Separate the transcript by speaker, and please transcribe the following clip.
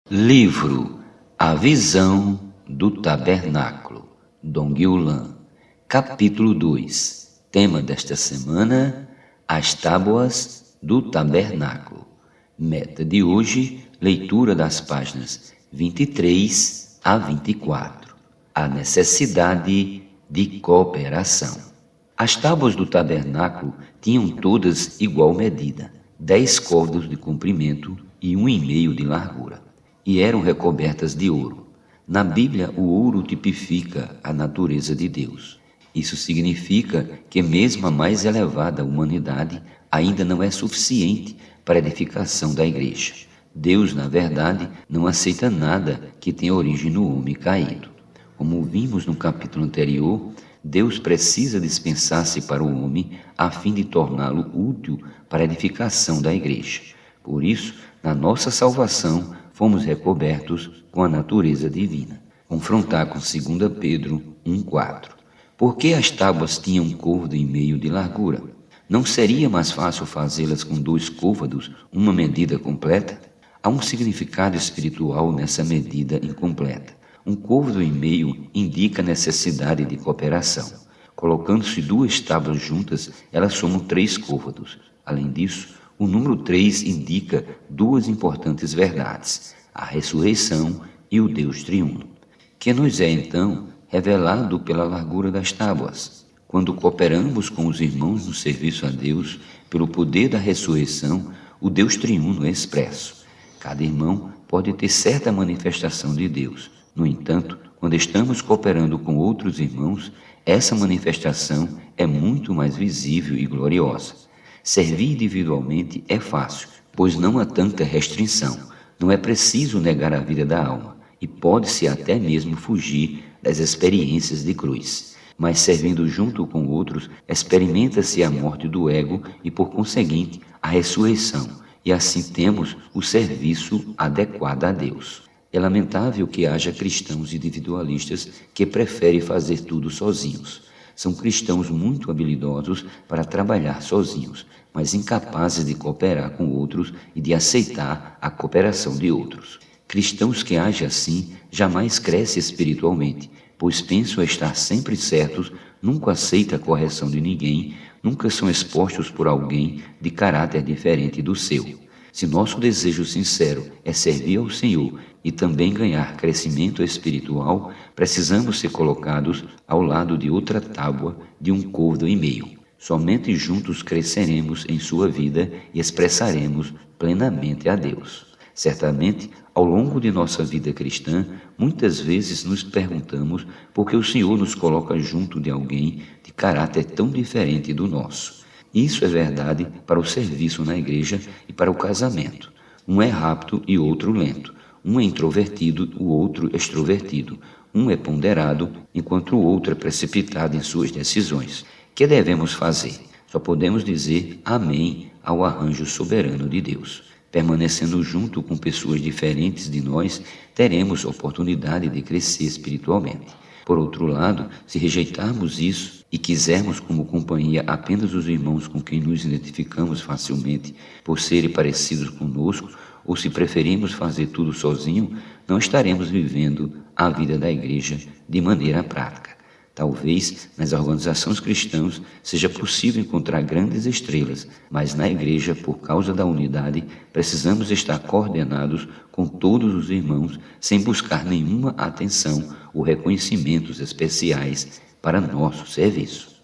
Speaker 1: Livro A Visão do Tabernáculo, Dong Yulan, capítulo 2. Tema desta semana: as tábuas do tabernáculo. Meta de hoje: leitura das páginas 23 a 24. A necessidade de cooperação. As tábuas do tabernáculo tinham todas igual medida, 10 côvados de comprimento e 1,5 de largura, e eram recobertas de ouro. Na Bíblia, o ouro tipifica a natureza de Deus. Isso significa que mesmo a mais elevada humanidade ainda não é suficiente para a edificação da igreja. Deus, na verdade, não aceita nada que tenha origem no homem caído. Como vimos no capítulo anterior, Deus precisa dispensar-se para o homem a fim de torná-lo útil para a edificação da igreja. Por isso, na nossa salvação, fomos recobertos com a natureza divina. Confrontar com 2 Pedro 1,4. Por que as tábuas tinham 1,5 côvado de largura? Não seria mais fácil fazê-las com 2 côvados, uma medida completa? Há um significado espiritual nessa medida incompleta. 1,5 côvado indica a necessidade de cooperação. Colocando-se 2 tábuas juntas, elas somam 3 côvados. Além disso, o número 3 indica 2 importantes verdades: a ressurreição e o Deus triuno, que nos é então revelado pela largura das tábuas. Quando cooperamos com os irmãos no serviço a Deus, pelo poder da ressurreição, o Deus triuno é expresso. Cada irmão pode ter certa manifestação de Deus. No entanto, quando estamos cooperando com outros irmãos, essa manifestação é muito mais visível e gloriosa. Servir individualmente é fácil, pois não há tanta restrição. Não é preciso negar a vida da alma, e pode-se até mesmo fugir das experiências de cruz. Mas servindo junto com outros, experimenta-se a morte do ego e, por conseguinte, a ressurreição, e assim temos o serviço adequado a Deus. É lamentável que haja cristãos individualistas que preferem fazer tudo sozinhos. São cristãos muito habilidosos para trabalhar sozinhos, mas incapazes de cooperar com outros e de aceitar a cooperação de outros. Cristãos que agem assim jamais crescem espiritualmente, pois pensam estar sempre certos, nunca aceitam a correção de ninguém, nunca são expostos por alguém de caráter diferente do seu. Se nosso desejo sincero é servir ao Senhor e também ganhar crescimento espiritual, precisamos ser colocados ao lado de outra tábua de 1,5 côvado. Somente juntos cresceremos em sua vida e expressaremos plenamente a Deus. Certamente, ao longo de nossa vida cristã, muitas vezes nos perguntamos por que o Senhor nos coloca junto de alguém de caráter tão diferente do nosso. Isso é verdade para o serviço na igreja e para o casamento. Um é rápido e outro lento. Um é introvertido, o outro extrovertido. Um é ponderado, enquanto o outro é precipitado em suas decisões. Que devemos fazer? Só podemos dizer amém ao arranjo soberano de Deus. Permanecendo junto com pessoas diferentes de nós, teremos oportunidade de crescer espiritualmente. Por outro lado, se rejeitarmos isso e quisermos como companhia apenas os irmãos com quem nos identificamos facilmente por serem parecidos conosco, ou se preferimos fazer tudo sozinho, não estaremos vivendo a vida da igreja de maneira prática. Talvez nas organizações cristãs seja possível encontrar grandes estrelas, mas na igreja, por causa da unidade, precisamos estar coordenados com todos os irmãos, sem buscar nenhuma atenção ou reconhecimentos especiais para nosso serviço.